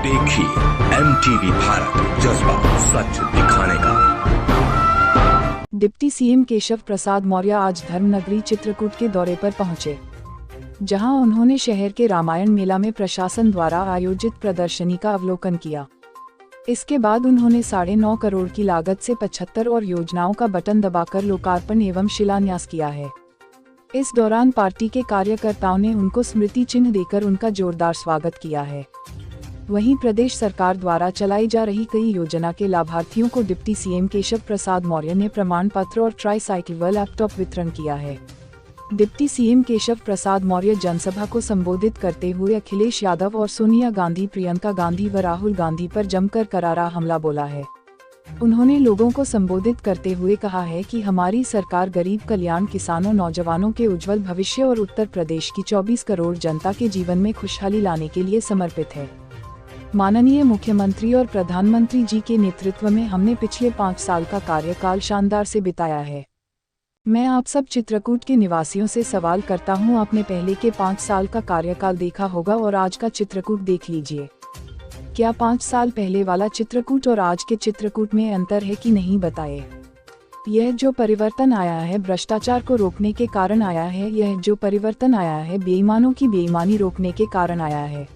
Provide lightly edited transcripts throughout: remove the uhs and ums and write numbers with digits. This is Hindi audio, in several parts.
देखिए MTV भारत, जज्बा सच दिखाने का। डिप्टी सीएम केशव प्रसाद मौर्य आज धर्मनगरी चित्रकूट के दौरे पर पहुंचे, जहां उन्होंने शहर के रामायण मेला में प्रशासन द्वारा आयोजित प्रदर्शनी का अवलोकन किया। इसके बाद उन्होंने 9.5 करोड़ की लागत से 75 और योजनाओं का बटन दबाकर लोकार्पण एवं शिलान्यास किया है। इस दौरान पार्टी के कार्यकर्ताओं ने उनको स्मृति चिन्ह देकर उनका जोरदार स्वागत किया है। वहीं प्रदेश सरकार द्वारा चलाई जा रही कई योजना के लाभार्थियों को डिप्टी सीएम केशव प्रसाद मौर्य ने प्रमाण पत्र और ट्राईसाइकिल व लैपटॉप वितरण किया है। डिप्टी सीएम केशव प्रसाद मौर्य जनसभा को संबोधित करते हुए अखिलेश यादव और सोनिया गांधी, प्रियंका गांधी व राहुल गांधी पर जमकर करारा हमला बोला है। उन्होंने लोगों को संबोधित करते हुए कहा है कि हमारी सरकार गरीब कल्याण, किसानों, नौजवानों के उज्जवल भविष्य और उत्तर प्रदेश की 24 करोड़ जनता के जीवन में खुशहाली लाने के लिए समर्पित है। माननीय मुख्यमंत्री और प्रधानमंत्री जी के नेतृत्व में हमने पिछले 5 साल का कार्यकाल शानदार से बिताया है। मैं आप सब चित्रकूट के निवासियों से सवाल करता हूं, आपने पहले के 5 साल का कार्यकाल देखा होगा और आज का चित्रकूट देख लीजिए। क्या 5 साल पहले वाला चित्रकूट और आज के चित्रकूट में अंतर है कि नहीं, बताए। यह जो परिवर्तन आया है भ्रष्टाचार को रोकने के कारण आया है। यह जो परिवर्तन आया है बेईमानों की बेईमानी रोकने के कारण आया है।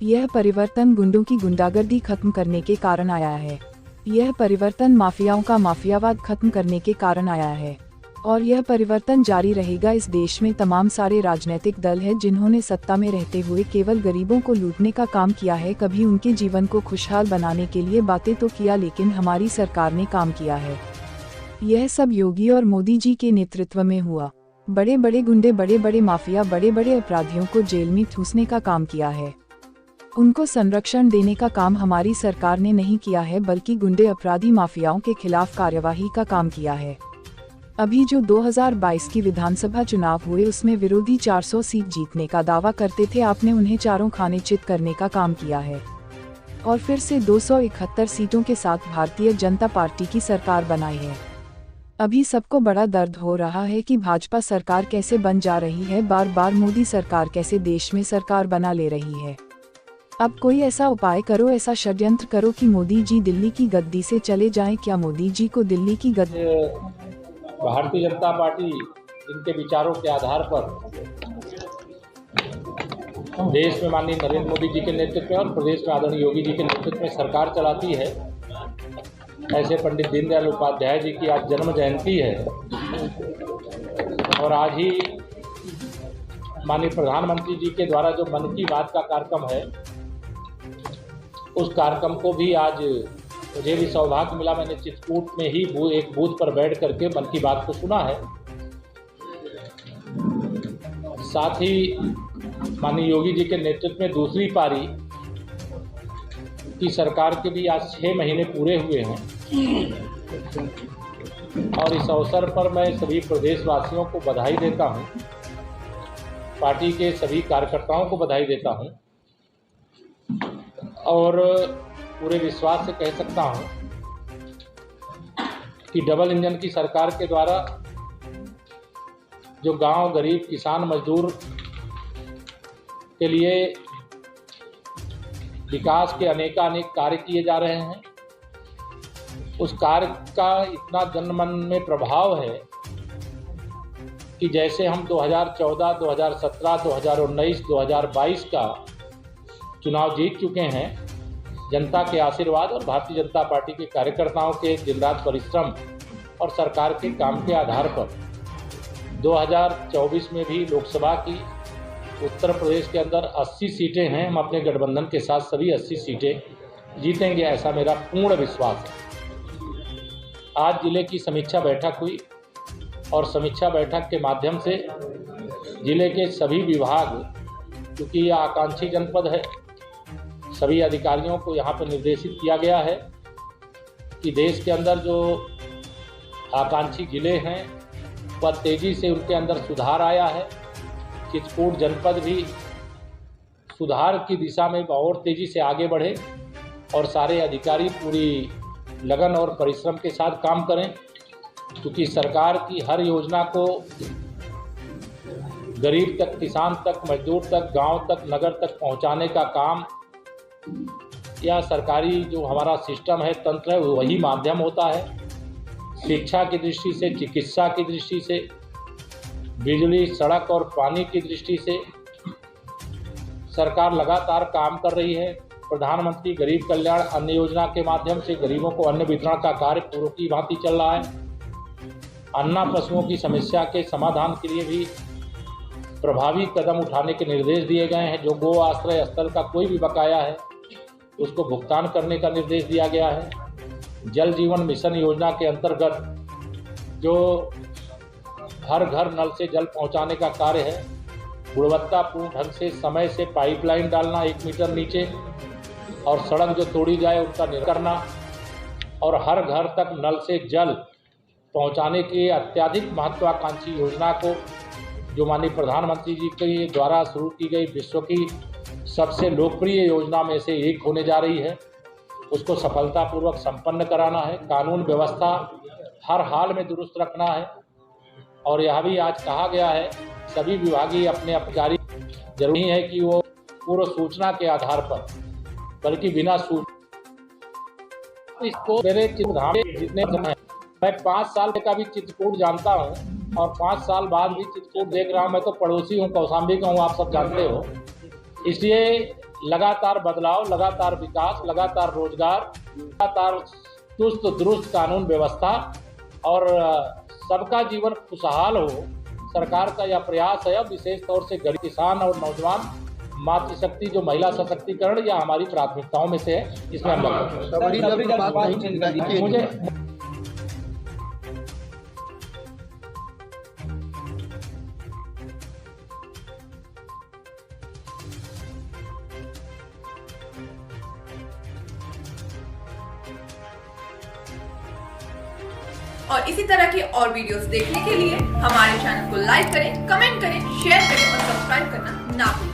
यह परिवर्तन गुंडों की गुंडागर्दी खत्म करने के कारण आया है। यह परिवर्तन माफियाओं का माफियावाद खत्म करने के कारण आया है। और यह परिवर्तन जारी रहेगा। इस देश में तमाम सारे राजनीतिक दल हैं जिन्होंने सत्ता में रहते हुए केवल गरीबों को लूटने का काम किया है। कभी उनके जीवन को खुशहाल बनाने के लिए बातें तो किया, लेकिन हमारी सरकार ने काम किया है। यह सब योगी और मोदी जी के नेतृत्व में हुआ। बड़े बड़े गुंडे, बड़े बड़े माफिया, बड़े बड़े अपराधियों को जेल में ठूसने का काम किया है। उनको संरक्षण देने का काम हमारी सरकार ने नहीं किया है, बल्कि गुंडे, अपराधी, माफियाओं के खिलाफ कार्यवाही का काम किया है। अभी जो 2022 की विधानसभा चुनाव हुए उसमें विरोधी 400 सीट जीतने का दावा करते थे, आपने उन्हें चारों खाने चित करने का काम किया है और फिर से 271 सीटों के साथ भारतीय जनता पार्टी की सरकार बनाई है। अभी सबको बड़ा दर्द हो रहा है कि भाजपा सरकार कैसे बन जा रही है, बार बार मोदी सरकार कैसे देश में सरकार बना ले रही है। अब कोई ऐसा उपाय करो, ऐसा षड्यंत्र करो कि मोदी जी दिल्ली की गद्दी से चले जाएं। क्या मोदी जी को दिल्ली की गद्दी? भारतीय जनता पार्टी जिनके विचारों के आधार पर देश में माननीय नरेंद्र मोदी जी के नेतृत्व में और प्रदेश में आदरणीय योगी जी के नेतृत्व में सरकार चलाती है, ऐसे पंडित दीनदयाल उपाध्याय जी की आज जन्म जयंती है और आज ही माननीय प्रधानमंत्री जी के द्वारा जो मन की बात का कार्यक्रम है, उस कार्यक्रम को भी आज मुझे भी सौभाग्य मिला। मैंने चित्रकूट में ही एक बूथ पर बैठ करके मन की बात को सुना है। साथ ही माननीय योगी जी के नेतृत्व में दूसरी पारी की सरकार के भी आज 6 महीने पूरे हुए हैं और इस अवसर पर मैं सभी प्रदेशवासियों को बधाई देता हूं, पार्टी के सभी कार्यकर्ताओं को बधाई देता हूं और पूरे विश्वास से कह सकता हूं कि डबल इंजन की सरकार के द्वारा जो गांव, गरीब, किसान, मजदूर के लिए विकास के अनेकानेक कार्य किए जा रहे हैं, उस कार्य का इतना जनमन में प्रभाव है कि जैसे हम 2014, 2017, 2019, 2022 का चुनाव जीत चुके हैं, जनता के आशीर्वाद और भारतीय जनता पार्टी के कार्यकर्ताओं के दिन रात परिश्रम और सरकार के काम के आधार पर 2024 में भी लोकसभा की उत्तर प्रदेश के अंदर 80 सीटें हैं। हम अपने गठबंधन के साथ सभी 80 सीटें जीतेंगे, ऐसा मेरा पूर्ण विश्वास है। आज जिले की समीक्षा बैठक हुई और समीक्षा बैठक के माध्यम से जिले के सभी विभाग, क्योंकि यह आकांक्षी जनपद है, सभी अधिकारियों को यहाँ पर निर्देशित किया गया है कि देश के अंदर जो आकांक्षी जिले हैं वह तेज़ी से उनके अंदर सुधार आया है। चित्रकूट जनपद भी सुधार की दिशा में और तेज़ी से आगे बढ़े और सारे अधिकारी पूरी लगन और परिश्रम के साथ काम करें, क्योंकि सरकार की हर योजना को गरीब तक, किसान तक, मजदूर तक, गांव तक, नगर तक पहुंचाने का काम या सरकारी जो हमारा सिस्टम है, तंत्र है, वही माध्यम होता है। शिक्षा की दृष्टि से, चिकित्सा की दृष्टि से, बिजली, सड़क और पानी की दृष्टि से सरकार लगातार काम कर रही है। प्रधानमंत्री गरीब कल्याण अन्न योजना के माध्यम से गरीबों को अन्न वितरण का कार्य पूर्व की भांति चल रहा है। अन्ना पशुओं की समस्या के समाधान के लिए भी प्रभावी कदम उठाने के निर्देश दिए गए हैं। जो गो आश्रय स्थल का कोई भी बकाया है उसको भुगतान करने का निर्देश दिया गया है। जल जीवन मिशन योजना के अंतर्गत जो हर घर नल से जल पहुंचाने का कार्य है, गुणवत्तापूर्ण ढंग से समय से पाइपलाइन डालना 1 मीटर नीचे और सड़क जो तोड़ी जाए उसका निर्माण करना और हर घर तक नल से जल पहुंचाने की अत्यधिक महत्वाकांक्षी योजना को जो माननीय प्रधानमंत्री जी के द्वारा शुरू की गई विश्व की सबसे लोकप्रिय योजना में से एक होने जा रही है, उसको सफलतापूर्वक संपन्न कराना है। कानून व्यवस्था हर हाल में दुरुस्त रखना है। और यह भी आज कहा गया है सभी विभागीय अपने अधिकारी जरूरी है कि वो पूर्व सूचना के आधार पर, बल्कि बिना सूचना इसको मेरे चित्रधाम जितने हैं, मैं 5 साल का भी चित्रकूट जानता हूँ और 5 साल बाद भी चित्रकूट देख रहा हूँ। मैं तो पड़ोसी हूँ, कौशाम्बी का हूँ, आप सब जानते हो। इसलिए लगातार बदलाव, लगातार विकास, लगातार रोजगार, लगातार चुस्त दुरुस्त कानून व्यवस्था और सबका जीवन खुशहाल हो, सरकार का यह प्रयास है। विशेष तौर से गरीब किसान और नौजवान, मातृशक्ति जो महिला सशक्तिकरण या हमारी प्राथमिकताओं में से है, इसमें हम मुझे और इसी तरह की और वीडियोस देखने के लिए हमारे चैनल को लाइक करें, कमेंट करें, शेयर करें और सब्सक्राइब करना ना भूलें।